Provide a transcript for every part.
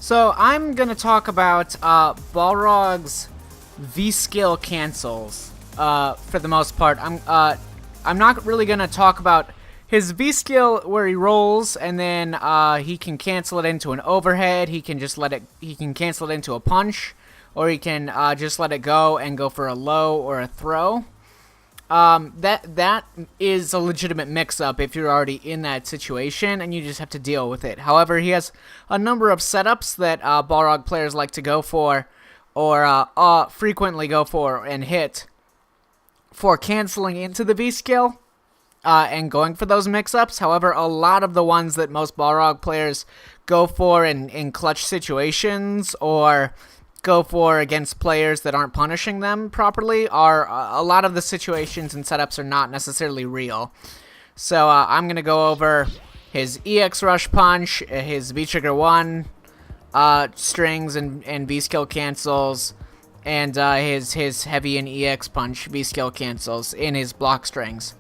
So I'm gonna talk about Balrog's V-skill cancels. For the most part, I'm not really gonna talk about his V-skill where he rolls and then he can cancel it into an overhead. He can just He can cancel it into a punch, or he can just let it go and go for a low or a throw. That is a legitimate mix-up if you're already in that situation and you just have to deal with it. However, he has a number of setups that Balrog players like to go for, or frequently go for and hit, for canceling into the V-skill and going for those mix-ups. However, a lot of the ones that most Balrog players go for in clutch situations, or go for against players that aren't punishing them properly, are a lot of the situations and setups are not necessarily real. So I'm going to go over his EX Rush Punch, his V-Trigger 1 strings and V-skill cancels, and his Heavy and EX Punch V-skill cancels in his block strings.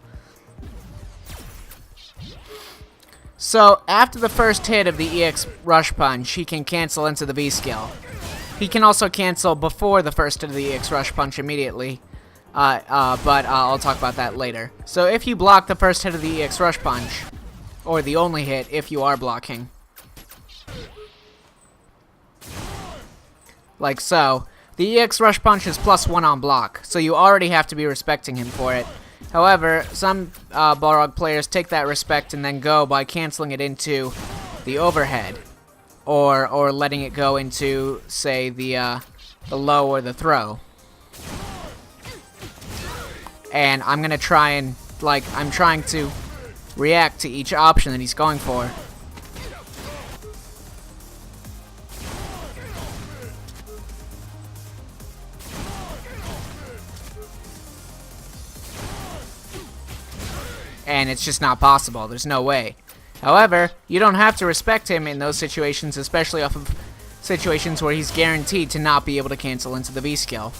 So after the first hit of the EX Rush Punch, he can cancel into the V-skill. He can also cancel before the first hit of the EX Rush Punch immediately, but I'll talk about that later. So if you block the first hit of the EX Rush Punch, or the only hit if you are blocking, like so, the EX Rush Punch is +1 on block, so you already have to be respecting him for it. However, some Balrog players take that respect and then go by canceling it into the overhead, or letting it go into, say, the low or the throw. And I'm gonna try and, I'm trying to react to each option that he's going for. And it's just not possible. There's no way. However, you don't have to respect him in those situations, especially off of situations where he's guaranteed to not be able to cancel into the V-skill.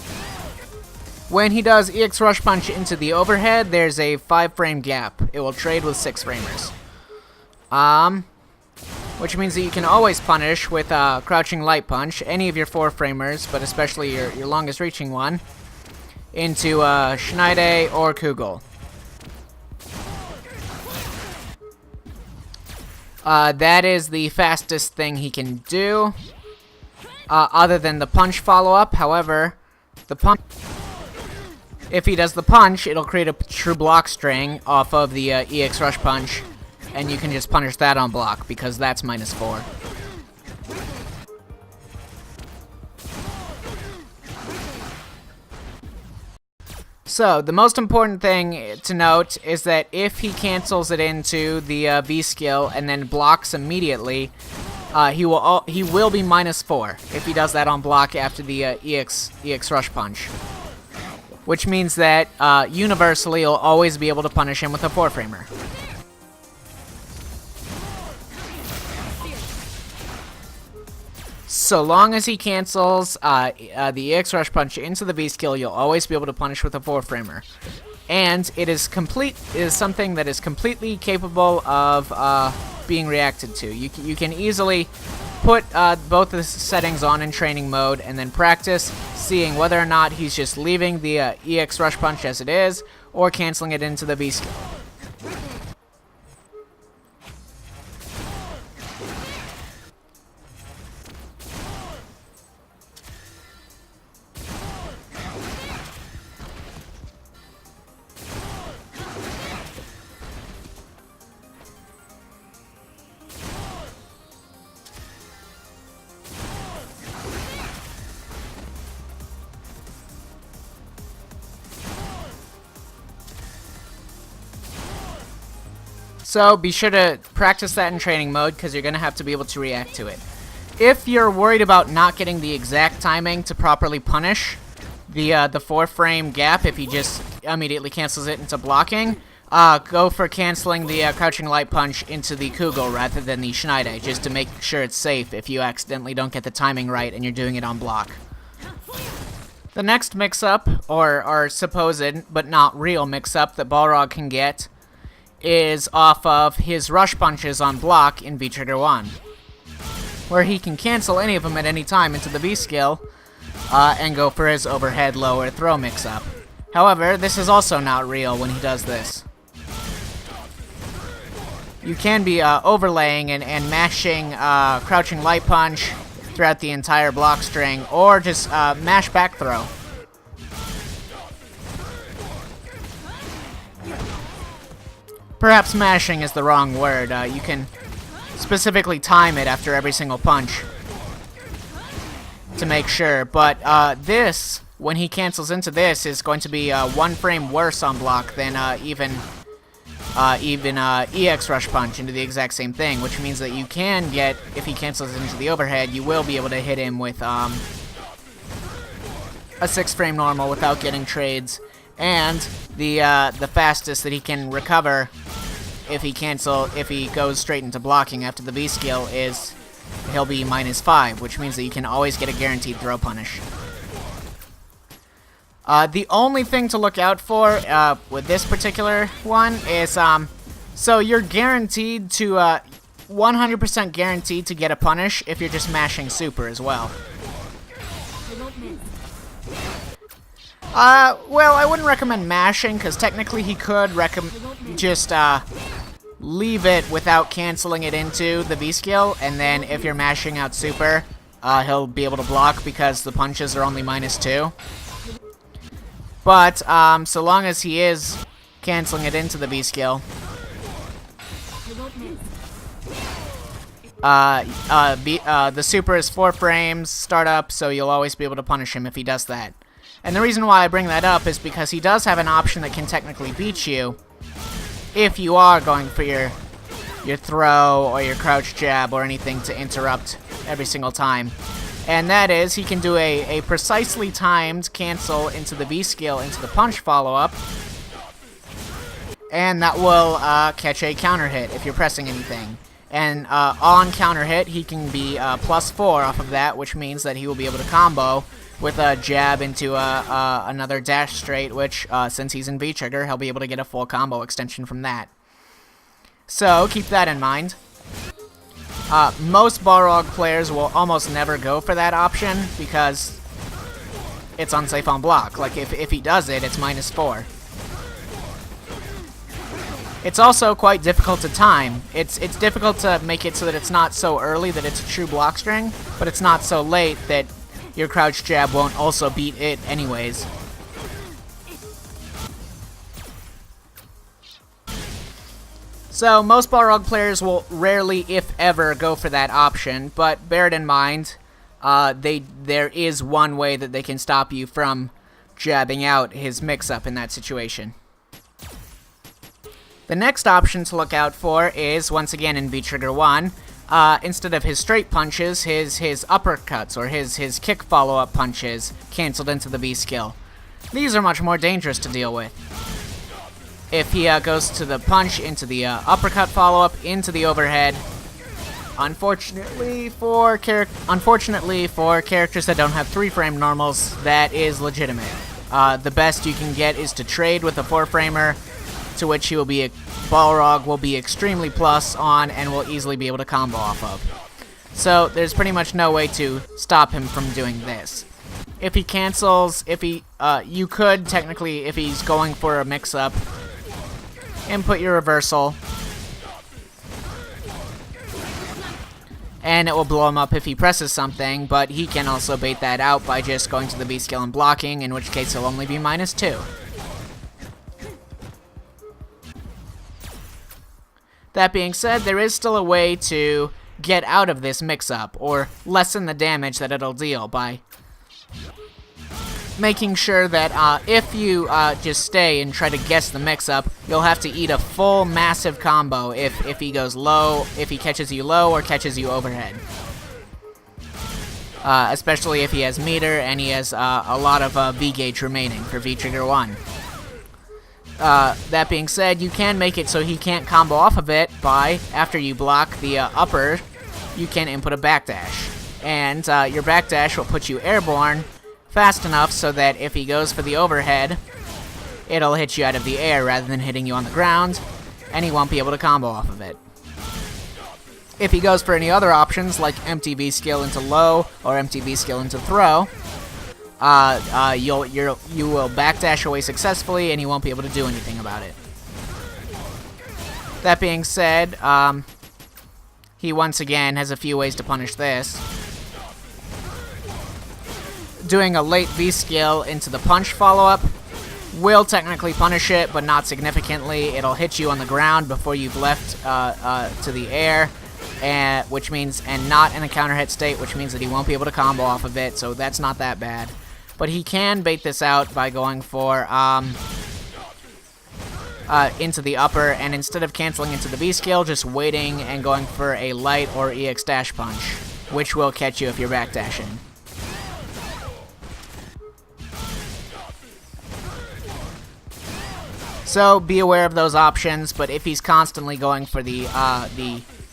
When he does EX Rush Punch into the overhead, there's a 5-frame gap. It will trade with 6-framers. Which means that you can always punish with Crouching Light Punch any of your 4-framers, but especially your longest reaching one, into Schneide or Kugel. That is the fastest thing he can do, other than the punch follow-up. However, if he does the punch, it'll create a true block string off of the EX Rush Punch, and you can just punish that on block, because that's -4. So, the most important thing to note is that if he cancels it into the V-skill and then blocks immediately, he will be -4 if he does that on block after the EX Rush Punch. Which means that universally you'll always be able to punish him with a 4-framer. So long as he cancels the EX Rush Punch into the V-skill, you'll always be able to punish with a 4-framer. And it is something that is completely capable of being reacted to. You can easily put both the settings on in training mode and then practice seeing whether or not he's just leaving the EX Rush Punch as it is, or canceling it into the V-skill. So be sure to practice that in training mode, because you're going to have to be able to react to it. If you're worried about not getting the exact timing to properly punish the 4-frame gap, if he just immediately cancels it into blocking, go for canceling the Crouching Light Punch into the Kugel rather than the Schneide, just to make sure it's safe if you accidentally don't get the timing right and you're doing it on block. The next mix-up, or supposed but not real mix-up that Balrog can get, is off of his rush punches on block in v3.5. where he can cancel any of them at any time into the V skill, and go for his overhead lower throw mix-up. However, this is also not real when he does this. You can be overlaying and mashing crouching light punch throughout the entire block string, or just mash back throw. Perhaps mashing is the wrong word. You can specifically time it after every single punch to make sure, but this, when he cancels into this, is going to be 1 frame worse on block than even EX Rush Punch into the exact same thing, which means that you can get, if he cancels into the overhead, you will be able to hit him with a 6 frame normal without getting trades, and the fastest that he can recover if he goes straight into blocking after the V skill is he'll be -5, which means that you can always get a guaranteed throw punish. The only thing to look out for with this particular one is, so you're guaranteed to, 100% guaranteed to get a punish if you're just mashing super as well. Well, I wouldn't recommend mashing, because technically he could just, leave it without canceling it into the V skill, and then if you're mashing out super, he'll be able to block because the punches are only -2. But, so long as he is canceling it into the V skill, the super is 4 frames startup, so you'll always be able to punish him if he does that. And the reason why I bring that up is because he does have an option that can technically beat you if you are going for your throw or your crouch jab or anything to interrupt every single time. And that is, he can do a precisely timed cancel into the V skill into the punch follow-up, and that will catch a counter hit if you're pressing anything. And on counter hit, he can be +4 off of that, which means that he will be able to combo with a jab into another dash straight, which, since he's in V-trigger, he'll be able to get a full combo extension from that. So, keep that in mind. Most Balrog players will almost never go for that option, because it's unsafe on block. Like, if he does it, it's -4. It's also quite difficult to time. It's difficult to make it so that it's not so early that it's a true block string, but it's not so late that your crouch jab won't also beat it anyways. So most Balrog players will rarely, if ever, go for that option, but bear it in mind, there is one way that they can stop you from jabbing out his mix-up in that situation. The next option to look out for is, once again in V-Trigger 1, instead of his straight punches, his uppercuts, or his kick follow-up punches, canceled into the V skill. These are much more dangerous to deal with. If he goes to the punch, into the uppercut follow-up, into the overhead, unfortunately for characters that don't have 3-frame normals, that is legitimate. The best you can get is to trade with a 4-framer, to which Balrog will be extremely plus on and will easily be able to combo off of. So there's pretty much no way to stop him from doing this. If he cancels, you could technically, if he's going for a mix-up, input your reversal, and it will blow him up if he presses something, but he can also bait that out by just going to the V skill and blocking, in which case he'll only be -2. That being said, there is still a way to get out of this mix-up, or lessen the damage that it'll deal by making sure that if you just stay and try to guess the mix-up, you'll have to eat a full massive combo if he goes low, if he catches you low or catches you overhead. Especially if he has meter and he has a lot of V-gauge remaining for V-Trigger 1. That being said, you can make it so he can't combo off of it by, after you block the upper, you can input a backdash. And your backdash will put you airborne fast enough so that if he goes for the overhead, it'll hit you out of the air rather than hitting you on the ground, and he won't be able to combo off of it. If he goes for any other options, like empty V-skill into low or empty V-skill into throw, you will backdash away successfully, and he won't be able to do anything about it. That being said, he once again has a few ways to punish this. Doing a late V-skill into the punch follow-up will technically punish it, but not significantly. It'll hit you on the ground before you've left to the air, and not in a counter hit state, which means that he won't be able to combo off of it, so that's not that bad. But he can bait this out by going for into the upper, and instead of canceling into the V-skill, just waiting and going for a light or EX dash punch, which will catch you if you're backdashing. So be aware of those options, but if he's constantly going for the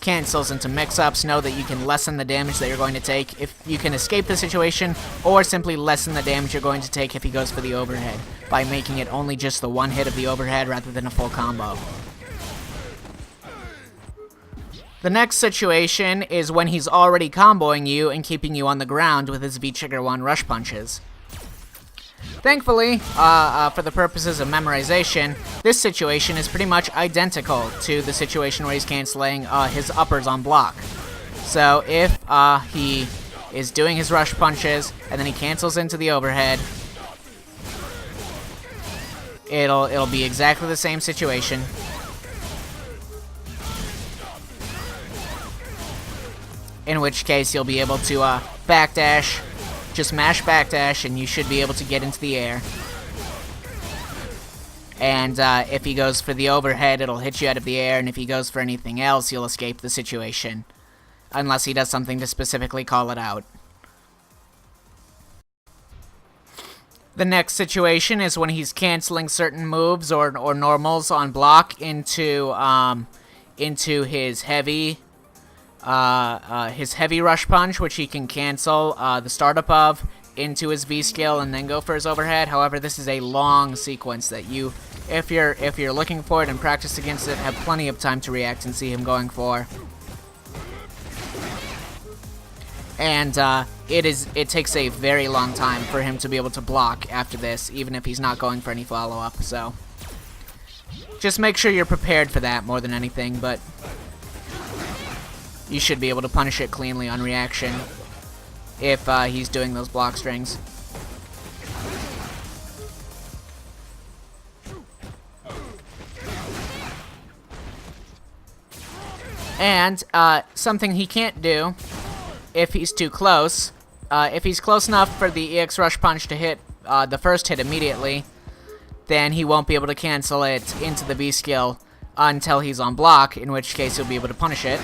cancels into mix-ups, know that you can lessen the damage that you're going to take if you can escape the situation, or simply lessen the damage you're going to take if he goes for the overhead, by making it only just the one hit of the overhead rather than a full combo. The next situation is when he's already comboing you and keeping you on the ground with his V-Trigger 1 rush punches. Thankfully, for the purposes of memorization, this situation is pretty much identical to the situation where he's canceling his uppers on block. So if he is doing his rush punches and then he cancels into the overhead, it'll be exactly the same situation. In which case you'll be able to backdash. Just mash backdash and you should be able to get into the air. And if he goes for the overhead, it'll hit you out of the air, and if he goes for anything else, you'll escape the situation. Unless he does something to specifically call it out. The next situation is when he's canceling certain moves or normals on block into his heavy rush punch, which he can cancel the startup of into his V-skill and then go for his overhead. However, this is a long sequence that you, if you're looking for it and practice against it, have plenty of time to react and see him going for. And it takes a very long time for him to be able to block after this, even if he's not going for any follow-up. So just make sure you're prepared for that more than anything, but you should be able to punish it cleanly on reaction if he's doing those block strings. And something he can't do if he's too close, if he's close enough for the EX rush punch to hit the first hit immediately, then he won't be able to cancel it into the V skill until he's on block, in which case he'll be able to punish it.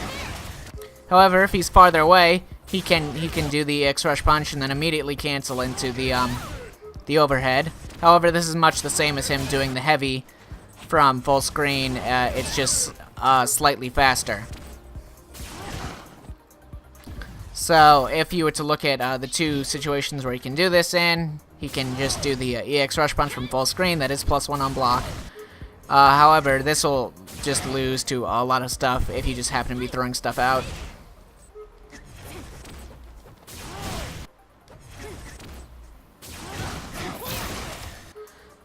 However, if he's farther away, he can do the EX rush punch and then immediately cancel into the overhead. However, this is much the same as him doing the heavy from full screen. It's just slightly faster. So if you were to look at the two situations where he can do this in, he can just do the EX rush punch from full screen. That is +1 on block. However, this will just lose to a lot of stuff if you just happen to be throwing stuff out.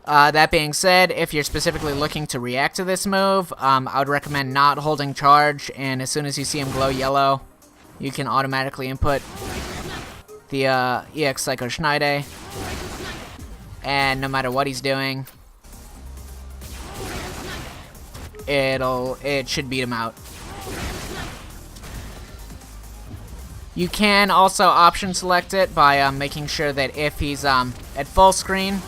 That being said, if you're specifically looking to react to this move, I would recommend not holding charge, and as soon as you see him glow yellow, you can automatically input the EX Psycho Schneide, and no matter what he's doing, it should beat him out. You can also option select it by making sure that if he's at full screen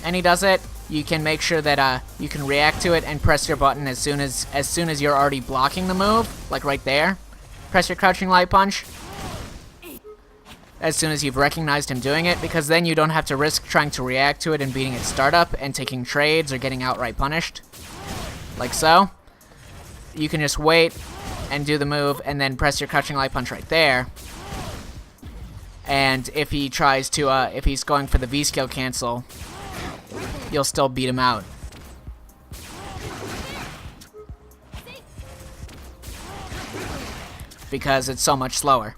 and he does it, you can make sure that you can react to it and press your button as soon as you're already blocking the move, like right there. Press your crouching light punch as soon as you've recognized him doing it, because then you don't have to risk trying to react to it and beating its startup and taking trades or getting outright punished. Like so. You can just wait and do the move and then press your crouching light punch right there. And if he tries to, if he's going for the V-skill cancel, you'll still beat him out. because it's so much slower.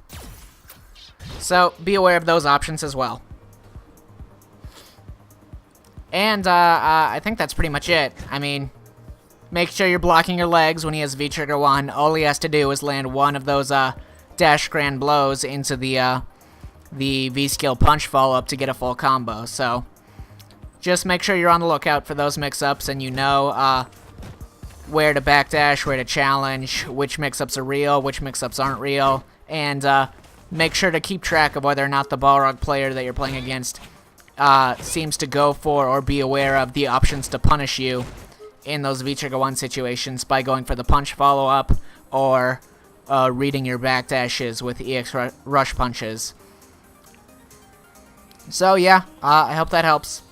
So be aware of those options as well. And I think that's pretty much it. I mean, make sure you're blocking your legs when he has V-Trigger 1. All he has to do is land one of those dash grand blows into the V-skill punch follow-up to get a full combo. So just make sure you're on the lookout for those mix-ups, and you know where to backdash, where to challenge, which mix-ups are real, which mix-ups aren't real, and make sure to keep track of whether or not the Balrog player that you're playing against seems to go for or be aware of the options to punish you in those V-Trigger 1 situations by going for the punch follow-up or reading your backdashes with EX rush punches. So yeah, I hope that helps.